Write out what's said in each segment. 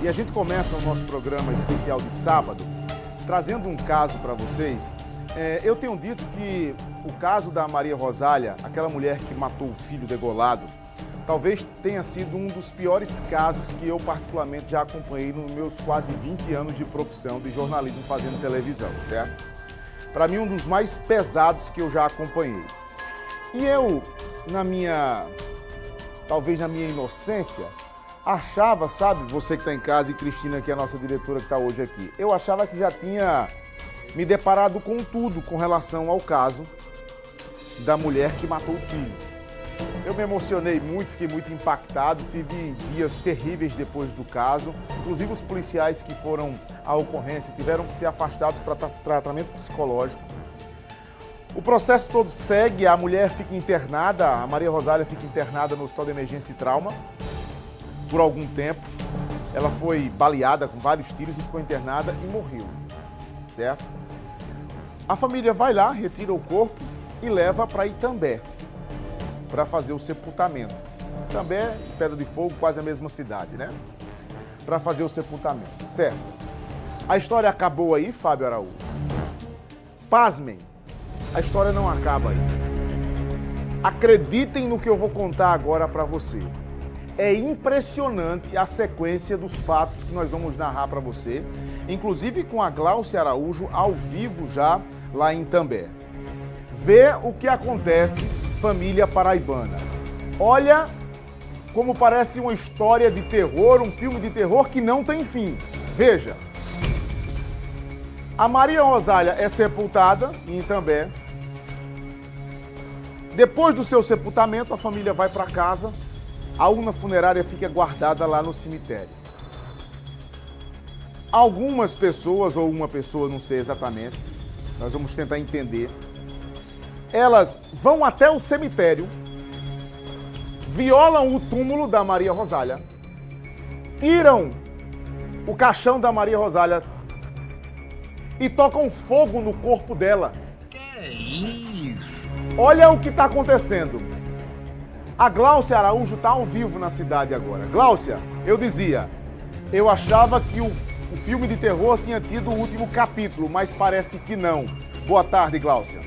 E a gente começa o nosso programa especial de sábado trazendo um caso para vocês. Eu tenho dito que o caso da Maria Rosália, aquela mulher que matou o filho degolado, talvez tenha sido um dos piores casos que eu particularmente já acompanhei nos meus quase 20 anos de profissão de jornalismo fazendo televisão, certo? Para mim, um dos mais pesados que eu já acompanhei. E eu, talvez na minha inocência, achava, sabe, você que está em casa e Cristina, que é a nossa diretora que está hoje aqui, eu achava que já tinha me deparado com tudo com relação ao caso da mulher que matou o filho. Eu me emocionei muito, fiquei muito impactado, tive dias terríveis depois do caso. Inclusive os policiais que foram à ocorrência tiveram que ser afastados para tratamento psicológico. O processo todo segue, a mulher fica internada, a Maria Rosália fica internada no Hospital de Emergência e Trauma por algum tempo. Ela foi baleada com vários tiros e ficou internada e morreu, certo? A família vai lá, retira o corpo e leva para Itambé, para fazer o sepultamento. Itambé, Pedra de Fogo, quase a mesma cidade, né? Para fazer o sepultamento, certo? A história acabou aí, Fábio Araújo? Pasmem, a história não acaba aí. Acreditem no que eu vou contar agora para você. É impressionante a sequência dos fatos que nós vamos narrar para você, inclusive com a Gláucia Araújo ao vivo já lá em Itambé. Vê o que acontece, família paraibana. Olha como parece uma história de terror, um filme de terror que não tem fim. Veja. A Maria Rosália é sepultada em Itambé. Depois do seu sepultamento, a família vai para casa. A urna funerária fica guardada lá no cemitério. Algumas pessoas, ou uma pessoa, não sei exatamente, nós vamos tentar entender, elas vão até o cemitério, violam o túmulo da Maria Rosália, tiram o caixão da Maria Rosália e tocam fogo no corpo dela. Que isso? Olha o que está acontecendo. A Gláucia Araújo está ao vivo na cidade agora. Gláucia, eu dizia, eu achava que o filme de terror tinha tido o último capítulo, mas parece que não. Boa tarde, Gláucia.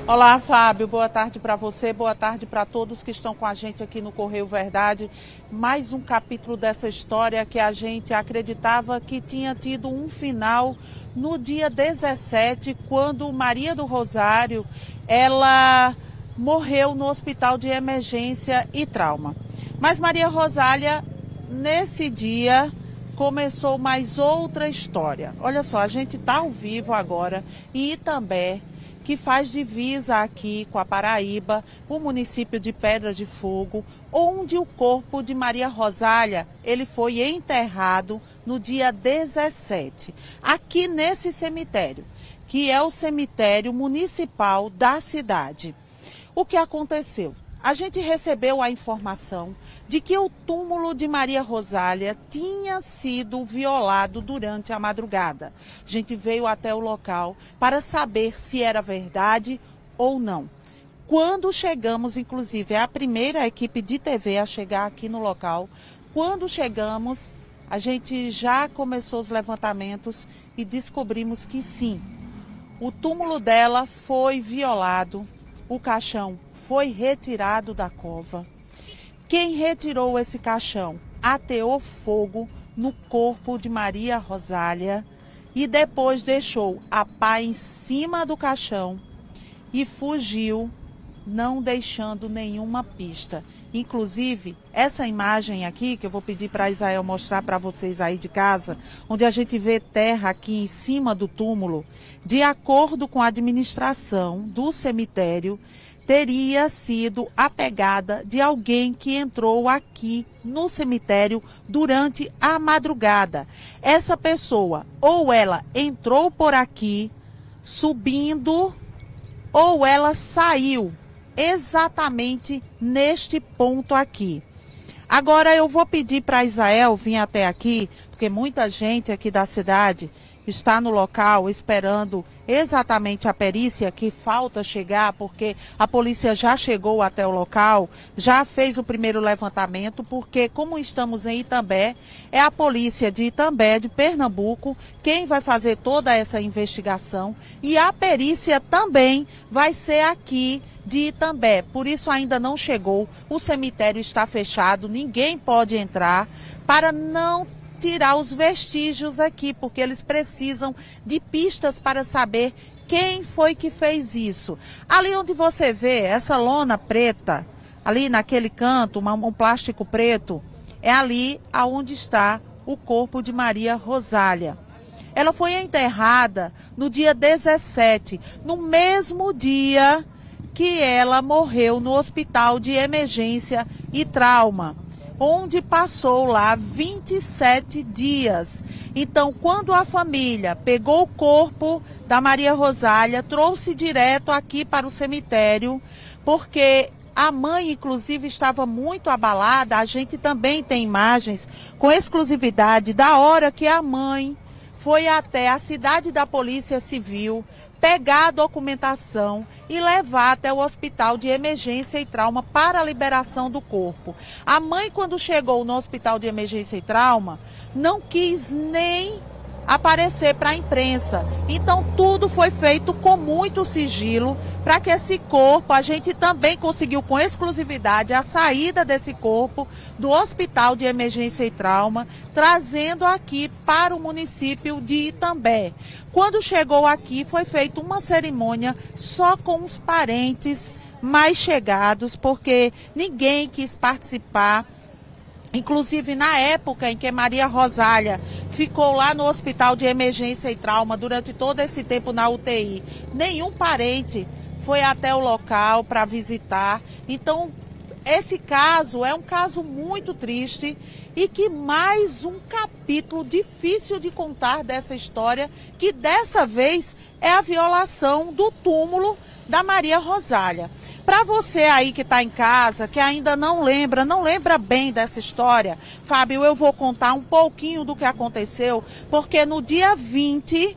Olá, Fábio. Boa tarde para você, boa tarde para todos que estão com a gente aqui no Correio Verdade. Mais um capítulo dessa história que a gente acreditava que tinha tido um final no dia 17, quando Maria do Rosário, ela morreu no Hospital de Emergência e Trauma. Mas Maria Rosália, nesse dia, começou mais outra história. Olha só, a gente está ao vivo agora em Itambé, que faz divisa aqui com a Paraíba, o município de Pedra de Fogo, onde o corpo de Maria Rosália, ele foi enterrado no dia 17, aqui nesse cemitério, que é o cemitério municipal da cidade. O que aconteceu? A gente recebeu a informação de que o túmulo de Maria Rosália tinha sido violado durante a madrugada. A gente veio até o local para saber se era verdade ou não. Quando chegamos, inclusive, é a primeira equipe de TV a chegar aqui no local. Quando chegamos, a gente já começou os levantamentos e descobrimos que sim, o túmulo dela foi violado, o caixão foi retirado da cova. Quem retirou esse caixão ateou fogo no corpo de Maria Rosália e depois deixou a pá em cima do caixão e fugiu, não deixando nenhuma pista. Inclusive, essa imagem aqui, que eu vou pedir para Isael mostrar para vocês aí de casa, onde a gente vê terra aqui em cima do túmulo, de acordo com a administração do cemitério, teria sido a pegada de alguém que entrou aqui no cemitério durante a madrugada. Essa pessoa, ou ela entrou por aqui, subindo, ou ela saiu exatamente neste ponto aqui. Agora eu vou pedir para Isael vir até aqui, porque muita gente aqui da cidade está no local esperando exatamente a perícia, que falta chegar, porque a polícia já chegou até o local, já fez o primeiro levantamento, porque como estamos em Itambé, é a polícia de Itambé, de Pernambuco, quem vai fazer toda essa investigação, e a perícia também vai ser aqui de Itambé, por isso ainda não chegou, o cemitério está fechado, ninguém pode entrar para não tirar os vestígios aqui, porque eles precisam de pistas para saber quem foi que fez isso. Ali onde você vê essa lona preta, ali naquele canto, um plástico preto, é ali aonde está o corpo de Maria Rosália. Ela foi enterrada no dia 17, no mesmo dia que ela morreu no Hospital de Emergência e Trauma, onde passou lá 27 dias. Então, quando a família pegou o corpo da Maria Rosália, trouxe direto aqui para o cemitério, porque a mãe, inclusive, estava muito abalada. A gente também tem imagens com exclusividade da hora que a mãe foi até a cidade da Polícia Civil, pegar a documentação e levar até o Hospital de Emergência e Trauma para a liberação do corpo. A mãe, quando chegou no Hospital de Emergência e Trauma, não quis nem aparecer para a imprensa. Então tudo foi feito com muito sigilo para que esse corpo, a gente também conseguiu com exclusividade a saída desse corpo do Hospital de Emergência e Trauma, trazendo aqui para o município de Itambé. Quando chegou aqui, foi feita uma cerimônia só com os parentes mais chegados, porque ninguém quis participar. Inclusive, na época em que Maria Rosália ficou lá no Hospital de Emergência e Trauma, durante todo esse tempo na UTI, nenhum parente foi até o local para visitar. Então, esse caso é um caso muito triste e que mais um capítulo difícil de contar dessa história, que dessa vez é a violação do túmulo da Maria Rosália. Para você aí que está em casa, que ainda não lembra bem dessa história, Fábio, eu vou contar um pouquinho do que aconteceu, porque no dia 20,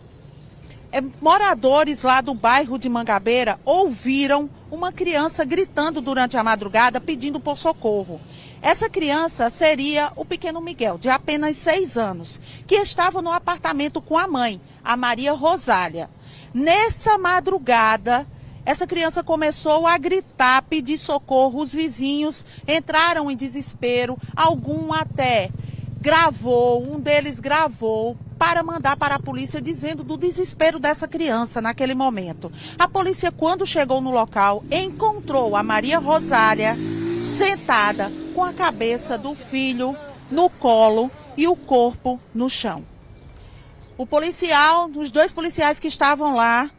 moradores lá do bairro de Mangabeira ouviram uma criança gritando durante a madrugada pedindo por socorro. Essa criança seria o pequeno Miguel, de apenas 6 anos, que estava no apartamento com a mãe, a Maria Rosália. Nessa madrugada, essa criança começou a gritar, pedir socorro, os vizinhos entraram em desespero, algum até gravou, um deles gravou para mandar para a polícia dizendo do desespero dessa criança naquele momento. A polícia, quando chegou no local, encontrou a Maria Rosália sentada com a cabeça do filho no colo e o corpo no chão. Os 2 policiais que estavam lá,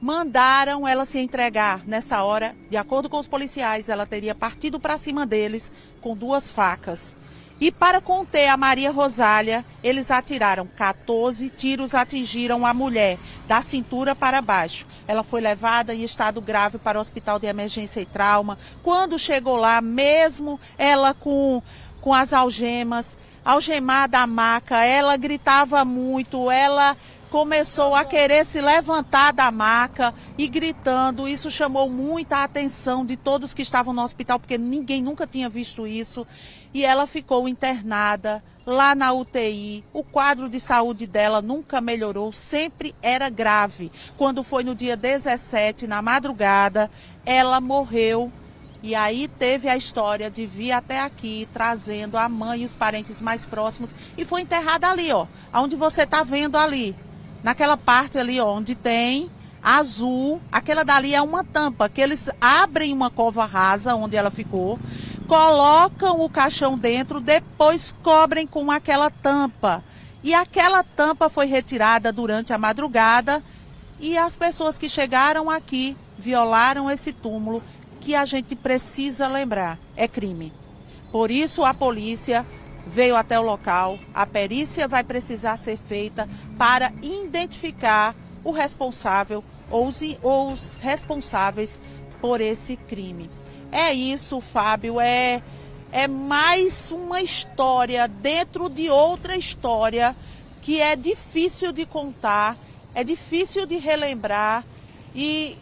mandaram ela se entregar. Nessa hora, de acordo com os policiais, ela teria partido para cima deles com 2 facas. E para conter a Maria Rosália, eles atiraram 14 tiros, atingiram a mulher da cintura para baixo. Ela foi levada em estado grave para o Hospital de Emergência e Trauma. Quando chegou lá, mesmo ela com as algemas, algemada à maca, ela gritava muito, ela começou a querer se levantar da maca e gritando. Isso chamou muita atenção de todos que estavam no hospital, porque ninguém nunca tinha visto isso. E ela ficou internada lá na UTI. O quadro de saúde dela nunca melhorou, sempre era grave. Quando foi no dia 17, na madrugada, ela morreu. E aí teve a história de vir até aqui, trazendo a mãe e os parentes mais próximos. E foi enterrada ali, ó, onde você está vendo ali. Naquela parte ali, ó, onde tem azul, aquela dali é uma tampa, que eles abrem uma cova rasa onde ela ficou, colocam o caixão dentro, depois cobrem com aquela tampa. E aquela tampa foi retirada durante a madrugada e as pessoas que chegaram aqui violaram esse túmulo, que a gente precisa lembrar, é crime. Por isso a polícia veio até o local, a perícia vai precisar ser feita para identificar o responsável ou os responsáveis por esse crime. É isso, Fábio, é mais uma história dentro de outra história que é difícil de contar, é difícil de relembrar, e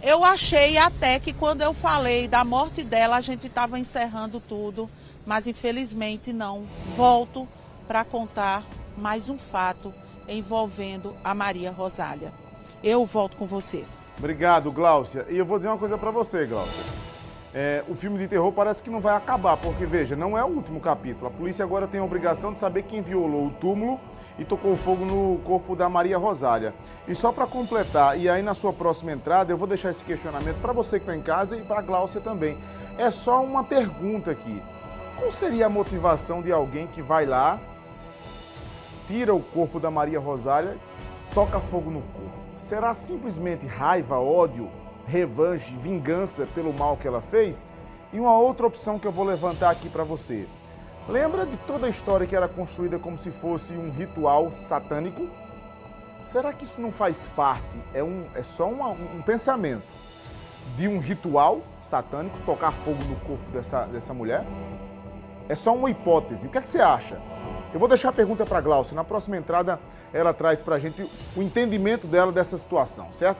eu achei até que quando eu falei da morte dela, a gente estava encerrando tudo, mas infelizmente não. Volto para contar mais um fato envolvendo a Maria Rosália. Eu volto com você. Obrigado, Gláucia. E eu vou dizer uma coisa para você, Gláucia. O filme de terror parece que não vai acabar, porque, veja, não é o último capítulo. A polícia agora tem a obrigação de saber quem violou o túmulo e tocou fogo no corpo da Maria Rosália. E só para completar, e aí na sua próxima entrada, eu vou deixar esse questionamento para você que está em casa e para a Gláucia também. É só uma pergunta aqui. Qual seria a motivação de alguém que vai lá, tira o corpo da Maria Rosália, toca fogo no corpo? Será simplesmente raiva, ódio, revanche, vingança pelo mal que ela fez? E uma outra opção que eu vou levantar aqui para você. Lembra de toda a história que era construída como se fosse um ritual satânico? Será que isso não faz parte, é só um pensamento de um ritual satânico, tocar fogo no corpo dessa mulher? É só uma hipótese. O que é que você acha? Eu vou deixar a pergunta para a Gláucia. Na próxima entrada, ela traz para a gente o entendimento dela dessa situação, certo?